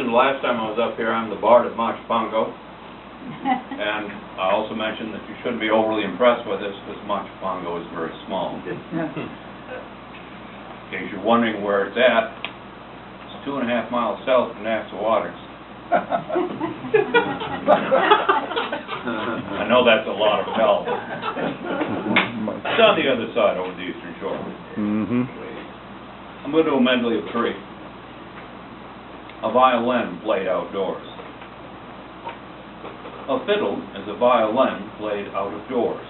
mentioned last time I was up here, I'm the bard of Machipongo. And I also mentioned that you shouldn't be overly impressed with this because Machipongo is very small. In case you're wondering where it's at, it's 2.5 miles south of Nassau Waters. I know that's a lot of help. It's on the other side over the eastern shore. I'm going to do a medley of three. A violin played outdoors. A fiddle is a violin played out of doors.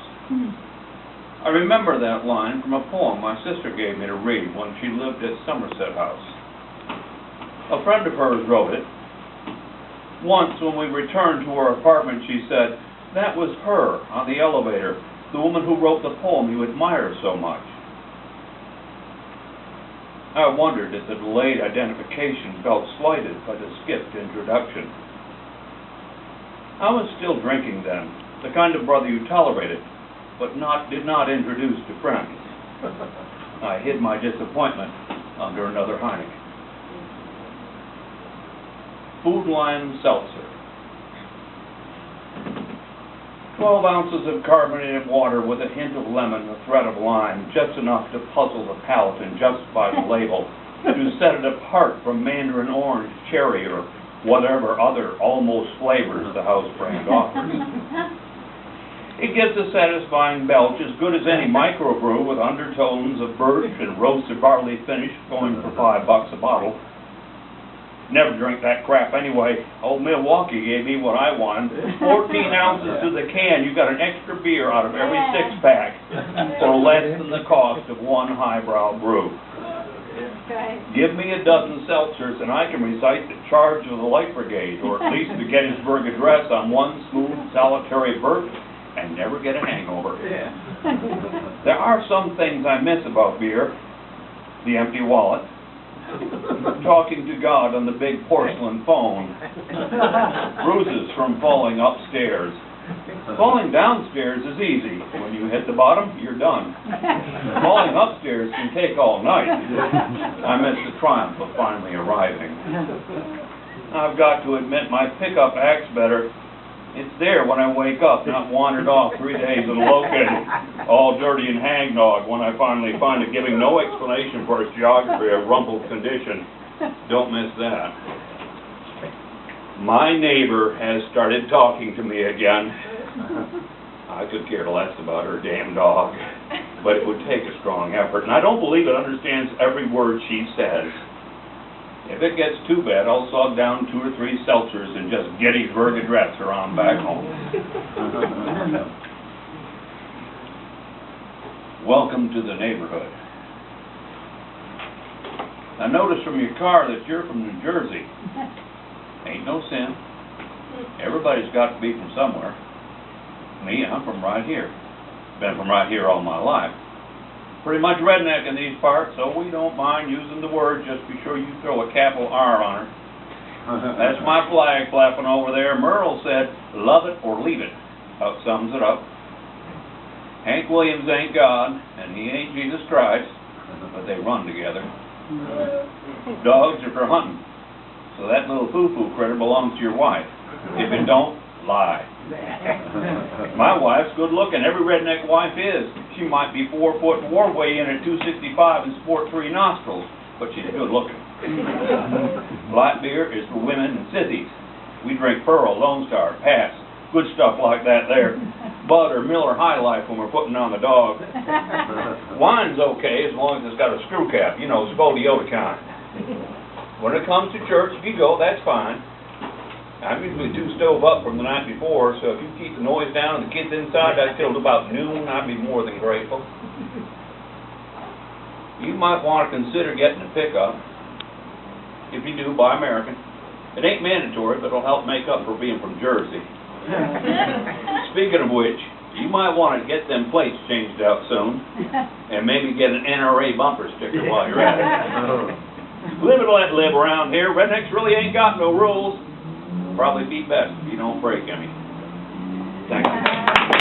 I remember that line from a poem my sister gave me to read when she lived at Somerset House. A friend of hers wrote it. Once when we returned to her apartment, she said, "That was her on the elevator, the woman who wrote the poem you admire so much." I wondered if the delayed identification felt slighted by the skipped introduction. I was still drinking then, the kind of brother you tolerated, but did not introduce to friends. I hid my disappointment under another Heineken. Food Line Seltzer. 12 ounces of carbonated water with a hint of lemon, a thread of lime, just enough to puzzle the palate and justify the label, to set it apart from mandarin orange, cherry, or whatever other almost flavors the house brand offers. It gives a satisfying belch as good as any microbrew with undertones of birch and roasted barley finish going for $5 a bottle. Never drink that crap anyway. Old Milwaukee gave me what I wanted. 14 ounces to the can. You got an extra beer out of every six-pack for less than the cost of one highbrow brew. Give me a dozen seltzers and I can recite the charge of the Light Brigade, or at least the Gettysburg Address on one smooth, solitary burp and never get a hangover. There are some things I miss about beer. The empty wallet. Talking to God on the big porcelain phone. Bruises from falling upstairs. Falling downstairs is easy. When you hit the bottom, you're done. Falling upstairs can take all night. I miss the triumph of finally arriving. I've got to admit my pickup acts better. It's there when I wake up, not wandered off 3 days and located, all dirty and hangdog when I finally find it, giving no explanation for its geography or rumpled condition. Don't miss that. My neighbor has started talking to me again. I could care less about her damn dog, but it would take a strong effort, and I don't believe it understands every word she says. If it gets too bad, I'll sog down 2 or 3 seltzers and just Gettysburg Address her on back home. Welcome to the neighborhood. I noticed from your car that you're from New Jersey. Ain't no sin. Everybody's got to be from somewhere. Me, I'm from right here. Been from right here all my life. Pretty much redneck in these parts, so we don't mind using the word. Just be sure you throw a capital R on her. That's my flag flapping over there. Merle said, "Love it or leave it." About sums it up. Hank Williams ain't God, and he ain't Jesus Christ, but they run together. Dogs are for hunting, so that little foo-foo critter belongs to your wife. If it don't, lie. My wife's good looking. Every redneck wife is. She might be 4 foot 4, weigh in at 265 and sport 3 nostrils, but she's good looking. Light beer is for women and sissies. We drink Pearl, Lone Star, Pass, good stuff like that there. Bud or Miller High Life when we're putting on the dog. Wine's okay as long as it's got a screw cap, you know, Spoliota kind. When it comes to church, if you go, that's fine. I'm usually 2 stove up from the night before, so if you keep the noise down and the kids inside, that's till about noon, I'd be more than grateful. You might want to consider getting a pickup. If you do, buy American. It ain't mandatory, but it'll help make up for being from Jersey. Speaking of which, you might want to get them plates changed out soon, and maybe get an NRA bumper sticker while you're at it. Live and let live around here. Rednecks really ain't got no rules. Probably be best if you don't break any. Thank you.